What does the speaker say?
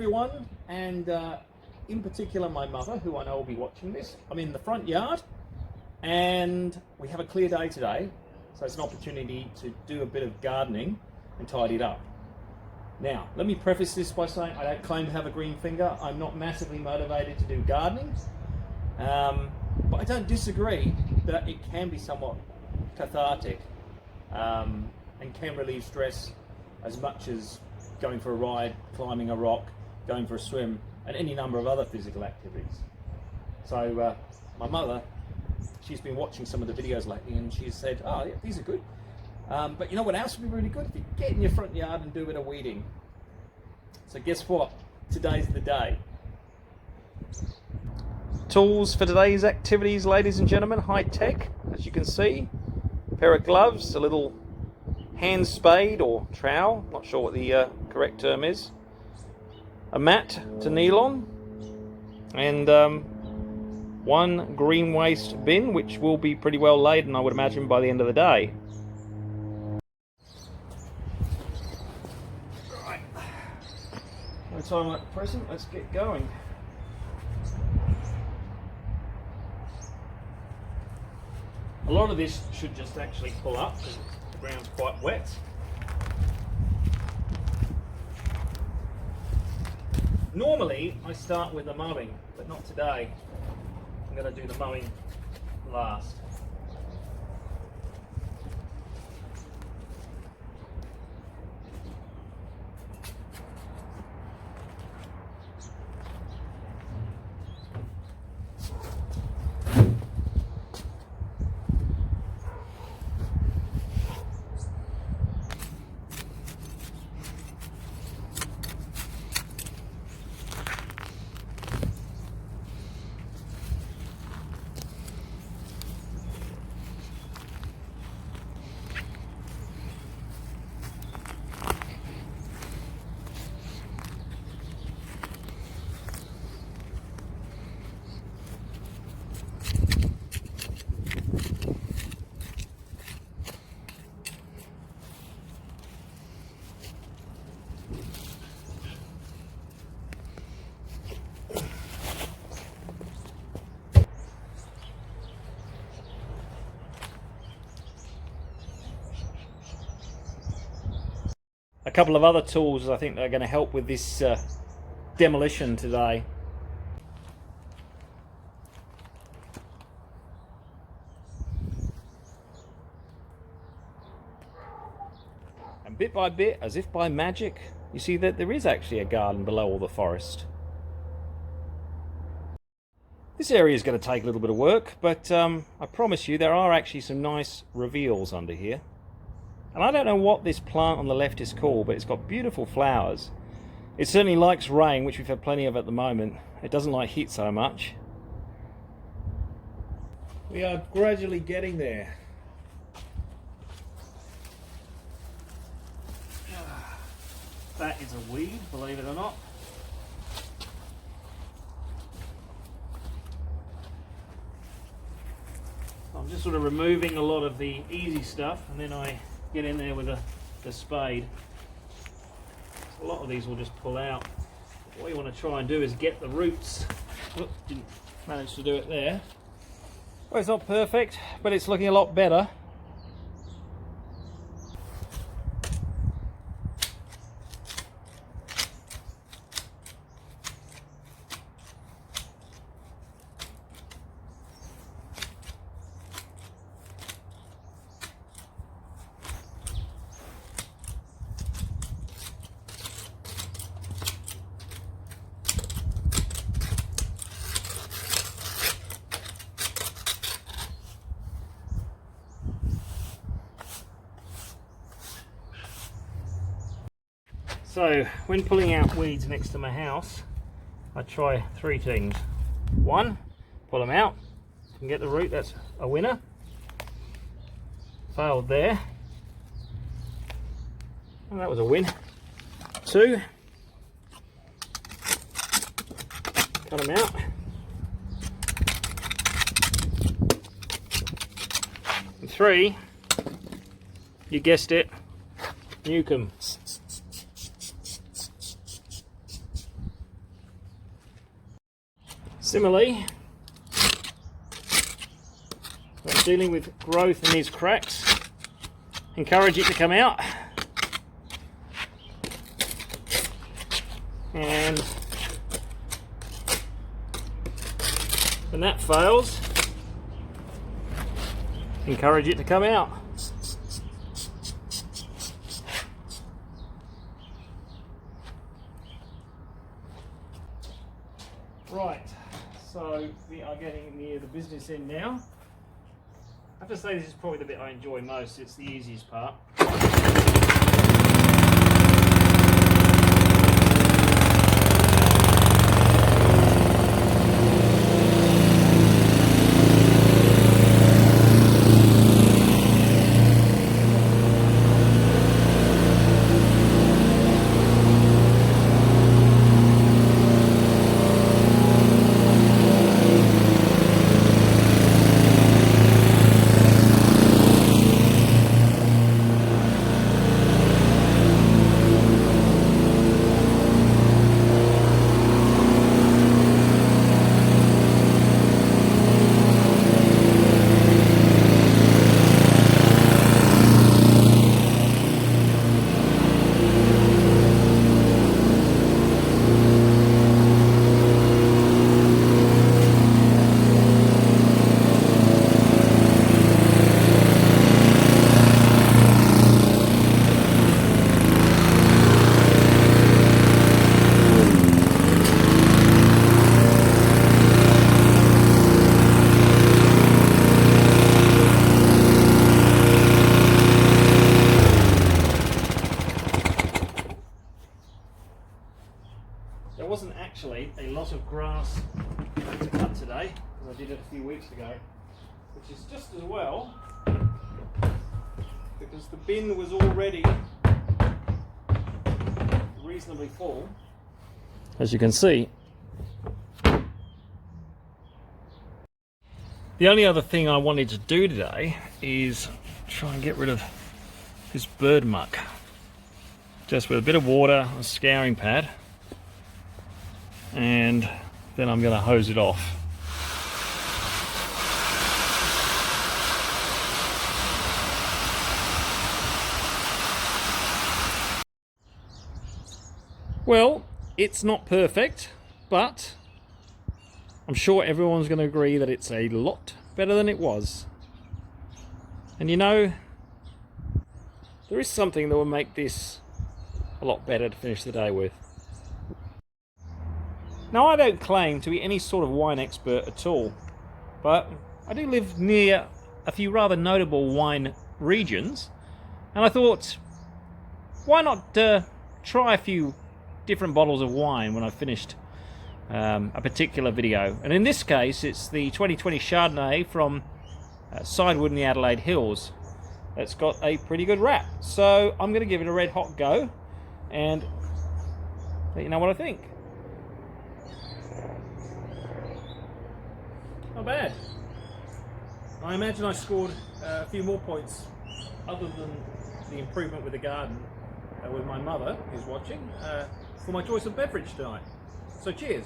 everyone, and in particular my mother, who I know will be watching this. I'm in the front yard and we have a clear day today, so it's an opportunity to do a bit of gardening and tidy it up. Now, let me preface this by saying I don't claim to have a green finger. I'm not massively motivated to do gardening, but I don't disagree that it can be somewhat cathartic and can relieve stress as much as going for a ride, climbing a rock, going for a swim, and any number of other physical activities. So my mother, she's been watching some of the videos lately and she said, oh yeah, these are good. But you know what else would be really good? If you get in your front yard and do a bit of weeding. So guess what? Today's the day. Tools for today's activities, ladies and gentlemen, high tech, as you can see. A pair of gloves, a little hand spade or trowel, not sure what the correct term is. A mat to kneel on, and one green waste bin, which will be pretty well laden, I would imagine, by the end of the day. Right, no time like the present, let's get going. A lot of this should just actually pull up because the ground's quite wet. Normally I start with the mowing, but not today. I'm going to do the mowing last. A couple of other tools I think that are going to help with this demolition today. And bit by bit, as if by magic, you see that there is actually a garden below all the forest. This area is going to take a little bit of work, but I promise you there are actually some nice reveals under here. And I don't know what this plant on the left is called, but it's got beautiful flowers. It certainly likes rain, which we've had plenty of at the moment. It doesn't like heat so much. We are gradually getting there. That is a weed, believe it or not. I'm just sort of removing a lot of the easy stuff, and then I get in there with the spade. A lot of these will just pull out. What you want to try and do is get the roots. Oops, didn't manage to do it there. Well, it's not perfect, but it's looking a lot better. So, when pulling out weeds next to my house, I try three things. One, pull them out. If you can get the root, that's a winner. Failed there. And that was a win. Two, cut them out. And three, you guessed it, nuke them. Similarly, when dealing with growth in these cracks, encourage it to come out. And when that fails, encourage it to come out. Right, so we are getting near the business end now. I have to say this is probably the bit I enjoy most. It's the easiest part. There wasn't actually a lot of grass to cut today, as I did it a few weeks ago, which is just as well, because the bin was already reasonably full, as you can see. The only other thing I wanted to do today is try and get rid of this bird muck, just with a bit of water, a scouring pad, and then I'm going to hose it off. Well, it's not perfect, but I'm sure everyone's going to agree that it's a lot better than it was. And you know, there is something that will make this a lot better to finish the day with. Now, I don't claim to be any sort of wine expert at all, but I do live near a few rather notable wine regions, and I thought, why not try a few different bottles of wine when I've finished a particular video. And in this case, it's the 2020 Chardonnay from Sidewood in the Adelaide Hills. It's got a pretty good rap, so I'm going to give it a red hot go and let you know what I think. Not bad. I imagine I scored a few more points other than the improvement with the garden with my mother, who's watching, for my choice of beverage tonight. So cheers.